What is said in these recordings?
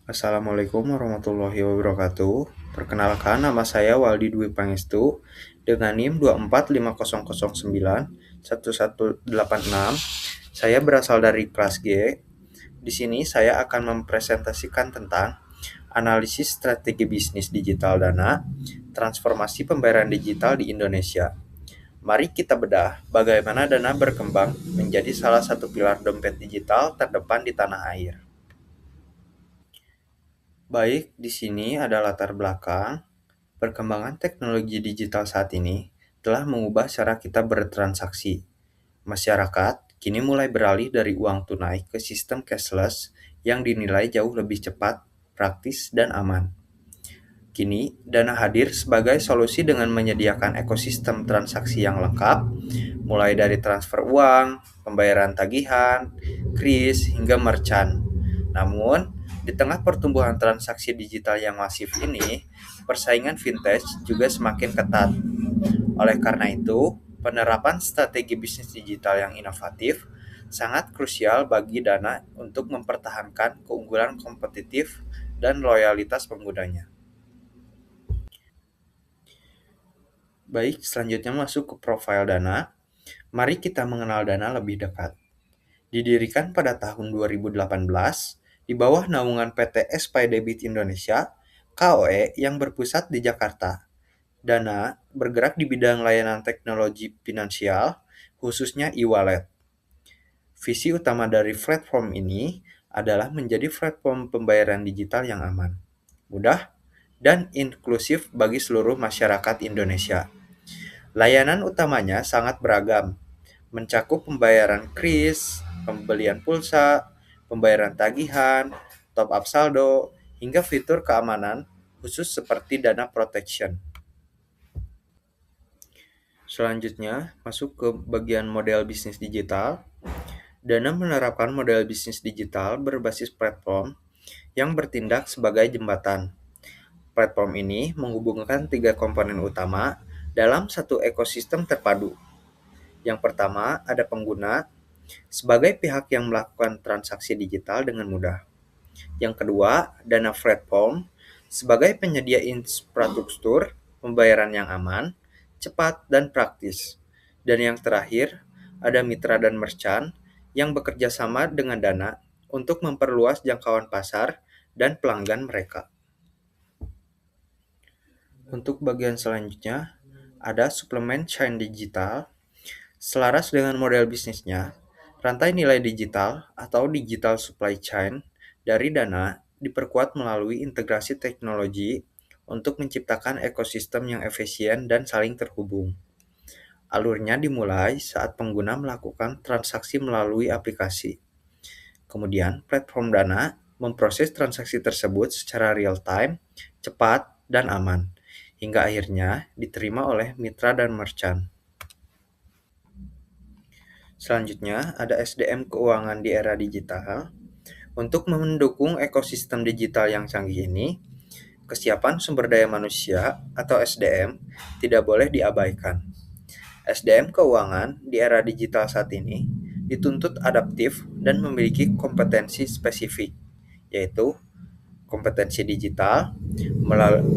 Assalamualaikum warahmatullahi wabarakatuh. Perkenalkan, nama saya Waldi Dwi Pangestu dengan NIM 24500911186. Saya berasal dari kelas G. Di sini saya akan mempresentasikan tentang analisis strategi bisnis digital dana, transformasi pembayaran digital di Indonesia. Mari kita bedah bagaimana dana berkembang menjadi salah satu pilar dompet digital terdepan di tanah air. Baik, di sini ada latar belakang. Perkembangan teknologi digital saat ini telah mengubah cara kita bertransaksi. Masyarakat kini mulai beralih dari uang tunai ke sistem cashless yang dinilai jauh lebih cepat, praktis, dan aman. Kini, Dana hadir sebagai solusi dengan menyediakan ekosistem transaksi yang lengkap, mulai dari transfer uang, pembayaran tagihan, kris, hingga merchant. Namun, di tengah pertumbuhan transaksi digital yang masif ini, persaingan fintech juga semakin ketat. Oleh karena itu, penerapan strategi bisnis digital yang inovatif sangat krusial bagi Dana untuk mempertahankan keunggulan kompetitif dan loyalitas penggunanya. Baik, selanjutnya masuk ke profil Dana. Mari kita mengenal Dana lebih dekat. Didirikan pada tahun 2018 di bawah naungan PT Spy Debit Indonesia (KOE) yang berpusat di Jakarta. Dana bergerak di bidang layanan teknologi finansial, khususnya e-wallet. Visi utama dari platform ini adalah menjadi platform pembayaran digital yang aman, mudah, dan inklusif bagi seluruh masyarakat Indonesia. Layanan utamanya sangat beragam, mencakup pembayaran kris, pembelian pulsa, pembayaran tagihan, top up saldo, hingga fitur keamanan khusus seperti dana protection. Selanjutnya, masuk ke bagian model bisnis digital. Dana menerapkan model bisnis digital berbasis platform yang bertindak sebagai jembatan. Platform ini menghubungkan tiga komponen utama dalam satu ekosistem terpadu. Yang pertama, ada pengguna sebagai pihak yang melakukan transaksi digital dengan mudah. Yang kedua, Dana Platform sebagai penyedia infrastruktur pembayaran yang aman, cepat, dan praktis. Dan yang terakhir, ada mitra dan merchant yang bekerja sama dengan Dana untuk memperluas jangkauan pasar dan pelanggan mereka. Untuk bagian selanjutnya, ada suplemen chain digital. Selaras dengan model bisnisnya, rantai nilai digital atau digital supply chain dari Dana diperkuat melalui integrasi teknologi untuk menciptakan ekosistem yang efisien dan saling terhubung. Alurnya dimulai saat pengguna melakukan transaksi melalui aplikasi. Kemudian, platform Dana memproses transaksi tersebut secara real-time, cepat, dan aman, hingga akhirnya diterima oleh mitra dan merchant. Selanjutnya, ada SDM keuangan di era digital. Untuk mendukung ekosistem digital yang canggih ini, kesiapan sumber daya manusia atau SDM tidak boleh diabaikan. SDM keuangan di era digital saat ini dituntut adaptif dan memiliki kompetensi spesifik, yaitu kompetensi digital,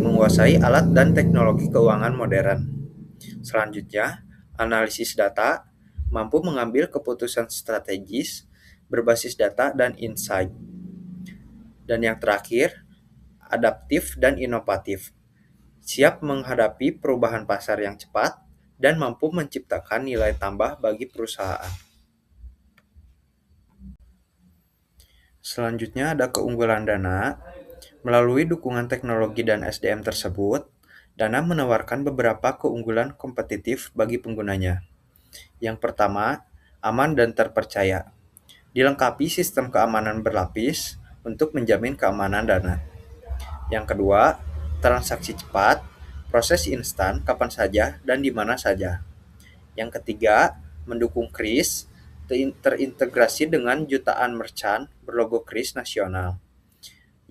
menguasai alat dan teknologi keuangan modern. Selanjutnya, analisis data, mampu mengambil keputusan strategis berbasis data dan insight. Dan yang terakhir, adaptif dan inovatif, siap menghadapi perubahan pasar yang cepat dan mampu menciptakan nilai tambah bagi perusahaan. Selanjutnya ada keunggulan Dana. Melalui dukungan teknologi dan SDM tersebut, Dana menawarkan beberapa keunggulan kompetitif bagi penggunanya. Yang pertama, aman dan terpercaya. Dilengkapi sistem keamanan berlapis untuk menjamin keamanan Dana. Yang kedua, transaksi cepat, proses instan kapan saja dan di mana saja. Yang ketiga, mendukung kris, terintegrasi dengan jutaan merchant berlogo kris nasional.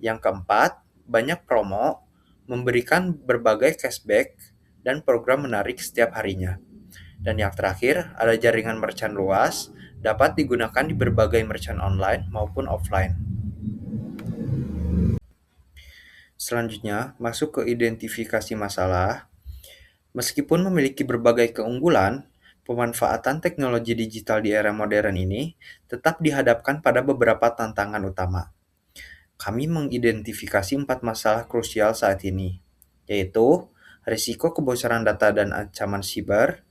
Yang keempat, banyak promo, memberikan berbagai cashback dan program menarik setiap harinya. Dan yang terakhir, ada jaringan merchant luas, dapat digunakan di berbagai merchant online maupun offline. Selanjutnya, masuk ke identifikasi masalah. Meskipun memiliki berbagai keunggulan, pemanfaatan teknologi digital di era modern ini tetap dihadapkan pada beberapa tantangan utama. Kami mengidentifikasi 4 masalah krusial saat ini, yaitu risiko kebocoran data dan ancaman siber,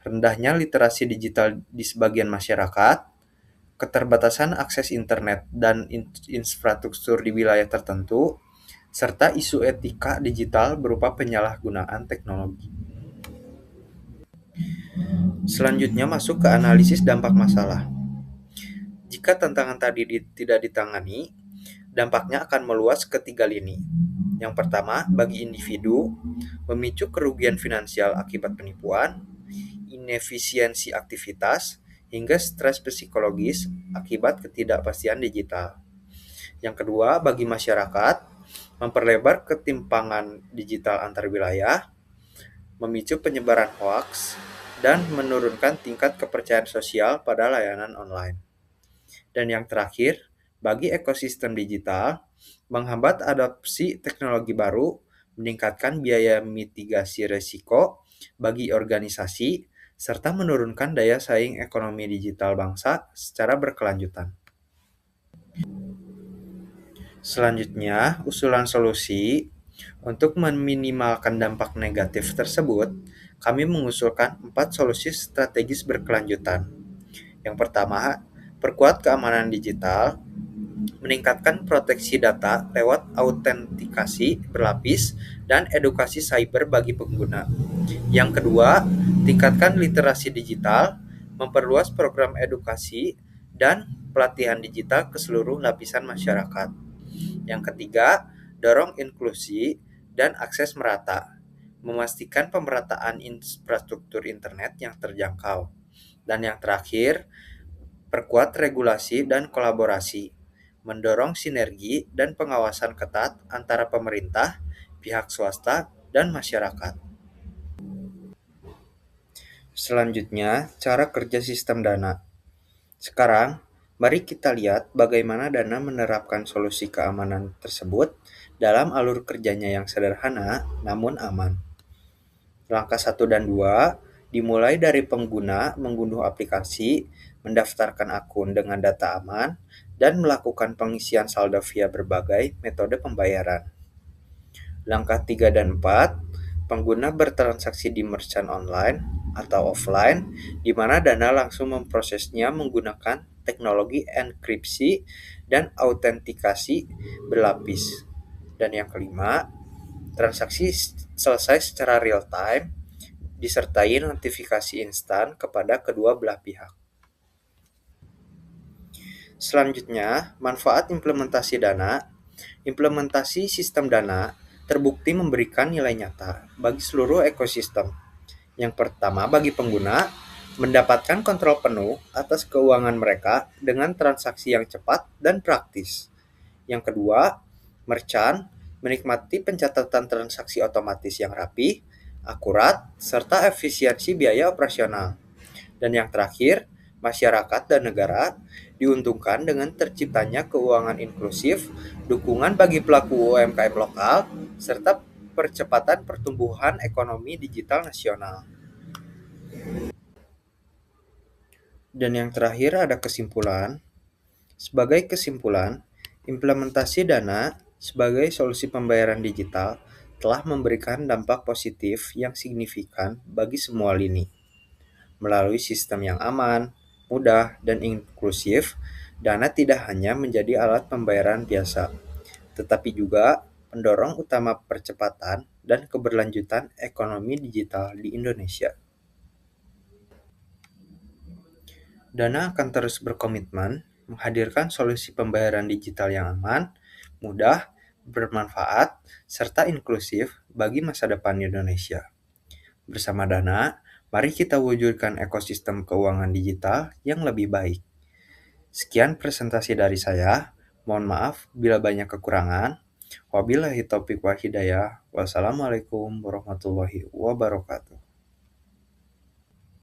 rendahnya literasi digital di sebagian masyarakat, keterbatasan akses internet dan infrastruktur di wilayah tertentu, serta isu etika digital berupa penyalahgunaan teknologi. Selanjutnya masuk ke analisis dampak masalah. Jika tantangan tadi tidak ditangani, dampaknya akan meluas ke 3 lini. Yang pertama, bagi individu, memicu kerugian finansial akibat penipuan, inefisiensi aktivitas, hingga stres psikologis akibat ketidakpastian digital. Yang kedua, bagi masyarakat, memperlebar ketimpangan digital antar wilayah, memicu penyebaran hoaks, dan menurunkan tingkat kepercayaan sosial pada layanan online. Dan yang terakhir, bagi ekosistem digital, menghambat adopsi teknologi baru, meningkatkan biaya mitigasi risiko bagi organisasi, serta menurunkan daya saing ekonomi digital bangsa secara berkelanjutan. Selanjutnya, usulan solusi untuk meminimalkan dampak negatif tersebut, kami mengusulkan 4 solusi strategis berkelanjutan. Yang pertama, perkuat keamanan digital, meningkatkan proteksi data lewat autentikasi berlapis dan edukasi cyber bagi pengguna. Yang kedua, tingkatkan literasi digital, memperluas program edukasi dan pelatihan digital ke seluruh lapisan masyarakat. Yang ketiga, dorong inklusi dan akses merata, memastikan pemerataan infrastruktur internet yang terjangkau. Dan yang terakhir, perkuat regulasi dan kolaborasi, mendorong sinergi dan pengawasan ketat antara pemerintah, pihak swasta, dan masyarakat. Selanjutnya, cara kerja sistem dana. Sekarang, mari kita lihat bagaimana Dana menerapkan solusi keamanan tersebut dalam alur kerjanya yang sederhana namun aman. Langkah 1 dan 2 dimulai dari pengguna mengunduh aplikasi, mendaftarkan akun dengan data aman, dan melakukan pengisian saldo via berbagai metode pembayaran. Langkah 3 dan 4, pengguna bertransaksi di merchant online atau offline, di mana Dana langsung memprosesnya menggunakan teknologi enkripsi dan autentikasi berlapis. Dan yang kelima, transaksi selesai secara real time, disertai notifikasi instan kepada kedua belah pihak. Selanjutnya, manfaat implementasi Dana. Implementasi sistem Dana terbukti memberikan nilai nyata bagi seluruh ekosistem. Yang pertama, bagi pengguna, mendapatkan kontrol penuh atas keuangan mereka dengan transaksi yang cepat dan praktis. Yang kedua, merchant menikmati pencatatan transaksi otomatis yang rapi, akurat, serta efisiensi biaya operasional. Dan yang terakhir, masyarakat dan negara diuntungkan dengan terciptanya keuangan inklusif, dukungan bagi pelaku UMKM lokal, serta percepatan pertumbuhan ekonomi digital nasional. Dan yang terakhir ada kesimpulan. Sebagai kesimpulan, implementasi Dana sebagai solusi pembayaran digital telah memberikan dampak positif yang signifikan bagi semua lini. Melalui sistem yang aman, mudah, dan inklusif, Dana tidak hanya menjadi alat pembayaran biasa, tetapi juga pendorong utama percepatan dan keberlanjutan ekonomi digital di Indonesia. Dana akan terus berkomitmen menghadirkan solusi pembayaran digital yang aman, mudah, bermanfaat, serta inklusif bagi masa depan Indonesia. Bersama Dana, mari kita wujudkan ekosistem keuangan digital yang lebih baik. Sekian presentasi dari saya. Mohon maaf bila banyak kekurangan. Wabillahi taufiq wal hidayah. Wassalamualaikum warahmatullahi wabarakatuh.